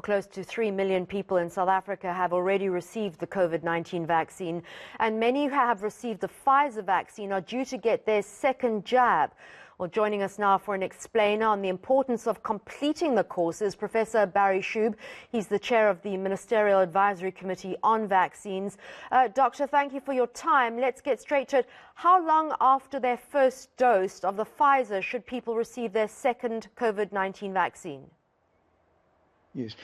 close to 3 million people in South Africa have already received the COVID-19 vaccine, and many who have received the Pfizer vaccine are due to get their second jab. Well, joining us now for an explainer on the importance of completing the course is Professor Barry Shube. He's the chair of the Ministerial Advisory Committee on Vaccines. Doctor, thank you for your time. Let's get straight to it. How long after their first dose of the Pfizer should people receive their second COVID-19 vaccine? Yes,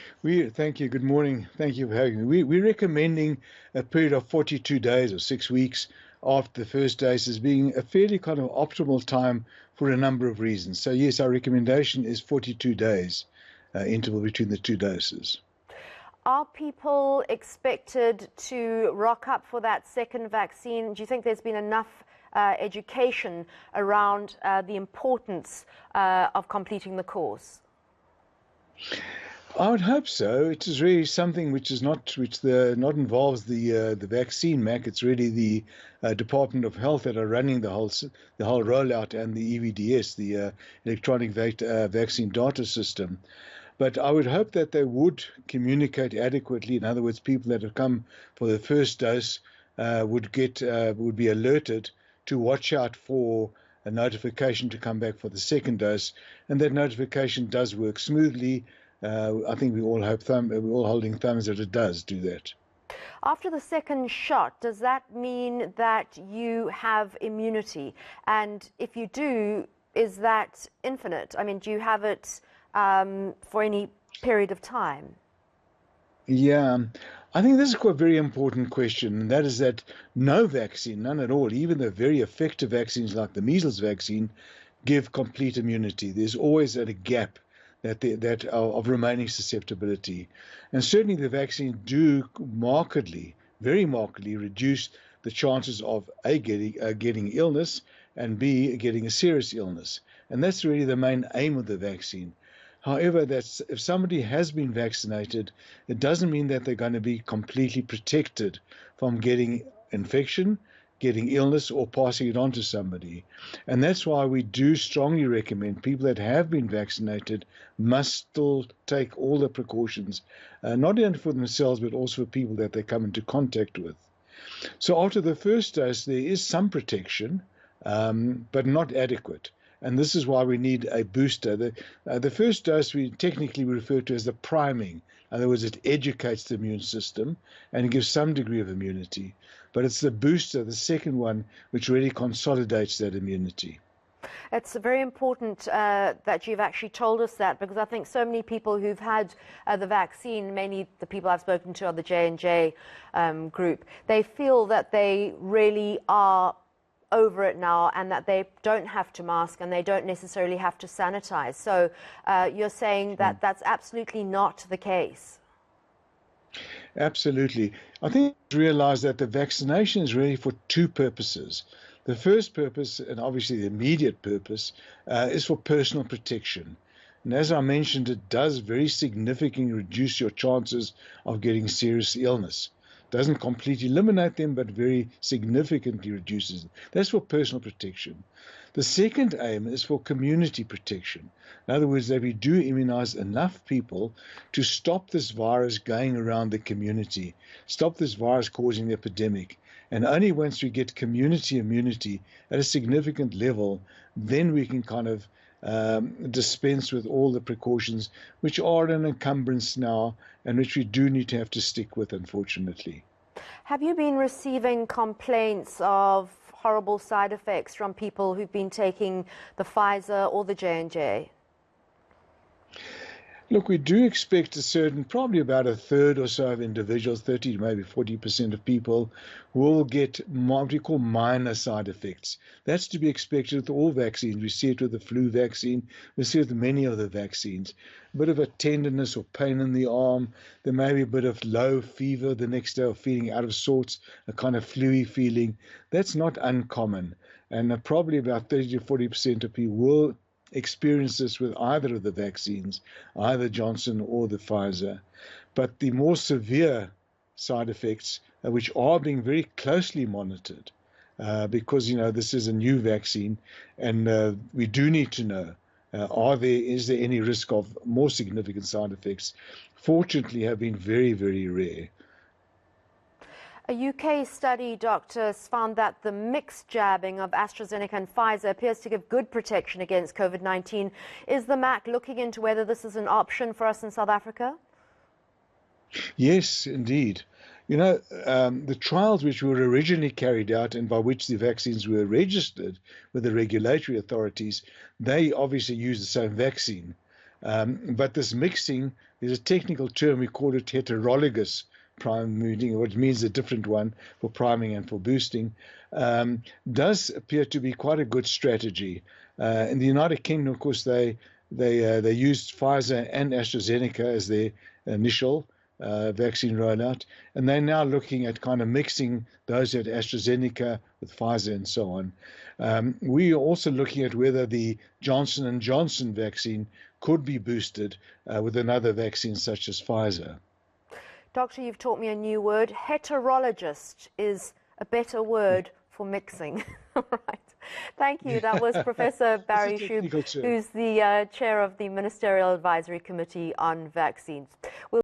thank you. Good morning. Thank you for having me. We're recommending a period of 42 days or 6 weeks after the first dose as being a fairly kind of optimal time for a number of reasons. So yes, our recommendation is 42 days interval between the two doses. Are people expected to rock up for that second vaccine? Do you think there's been enough education around the importance of completing the course? I would hope so. It is really something which is not involves the vaccine, Mac. It's really the Department of Health that are running the whole rollout, and the EVDS, the electronic vaccine data system. But I would hope that they would communicate adequately. In other words, people that have come for the first dose would be alerted to watch out for a notification to come back for the second dose, and that notification does work smoothly. I think we're all holding thumbs that it does do that. After the second shot, does that mean that you have immunity? And if you do, is that infinite? I mean, do you have it for any period of time? Yeah, I think this is quite a very important question, and that is that no vaccine, none at all, even the very effective vaccines like the measles vaccine, give complete immunity. There's always a gap of remaining susceptibility. And certainly the vaccines do very markedly reduce the chances of A, getting illness, and B, getting a serious illness. And that's really the main aim of the vaccine. However, if somebody has been vaccinated, it doesn't mean that they're going to be completely protected from getting infection, getting illness, or passing it on to somebody. And that's why we do strongly recommend people that have been vaccinated must still take all the precautions, not only for themselves, but also for people that they come into contact with. So after the first dose, there is some protection, but not adequate. And this is why we need a booster. The first dose we technically refer to as the priming. In other words, it educates the immune system and it gives some degree of immunity. But it's the booster, the second one, which really consolidates that immunity. It's very important that you've actually told us that, because I think so many people who've had the vaccine, mainly the people I've spoken to on the J&J group, they feel that they really are over it now, and that they don't have to mask and they don't necessarily have to sanitize. So you're saying that that's absolutely not the case. Absolutely. I think realize that the vaccination is really for two purposes. The first purpose, and obviously the immediate purpose, is for personal protection. And as I mentioned, it does very significantly reduce your chances of getting serious illness. Doesn't completely eliminate them, but very significantly reduces them. That's for personal protection. The second aim is for community protection. In other words, that we do immunize enough people to stop this virus going around the community, stop this virus causing the epidemic. And only once we get community immunity at a significant level, then we can kind of dispense with all the precautions which are an encumbrance now and which we do need to have to stick with, unfortunately. Have you been receiving complaints of horrible side effects from people who've been taking the Pfizer or the J&J? Look, we do expect probably about a third or so of individuals, 30 to maybe 40% of people, will get what we call minor side effects. That's to be expected with all vaccines. We see it with the flu vaccine. We see it with many of the vaccines. A bit of a tenderness or pain in the arm. There may be a bit of low fever the next day, or feeling out of sorts, a kind of flu-y feeling. That's not uncommon. And probably about 30 to 40% of people will experience this with either of the vaccines, either Johnson or the Pfizer. But the more severe side effects, which are being very closely monitored, because this is a new vaccine, and we do need to know, is there any risk of more significant side effects? fortunately have been very, very rare. A UK study, doctors, found that the mixed jabbing of AstraZeneca and Pfizer appears to give good protection against COVID-19. Is the MAC looking into whether this is an option for us in South Africa? Yes, indeed. You know, the trials which were originally carried out and by which the vaccines were registered with the regulatory authorities, they obviously use the same vaccine. But this mixing, there's a technical term, we call it heterologous priming, which means a different one for priming and for boosting, does appear to be quite a good strategy. In the United Kingdom, of course, they used Pfizer and AstraZeneca as their initial vaccine rollout, and they're now looking at kind of mixing those at AstraZeneca with Pfizer and so on. We are also looking at whether the Johnson & Johnson vaccine could be boosted with another vaccine such as Pfizer. Doctor, you've taught me a new word. Heterologist is a better word for mixing. All right. Thank you. That was Professor Barry Shoup, who's the chair of the Ministerial Advisory Committee on Vaccines.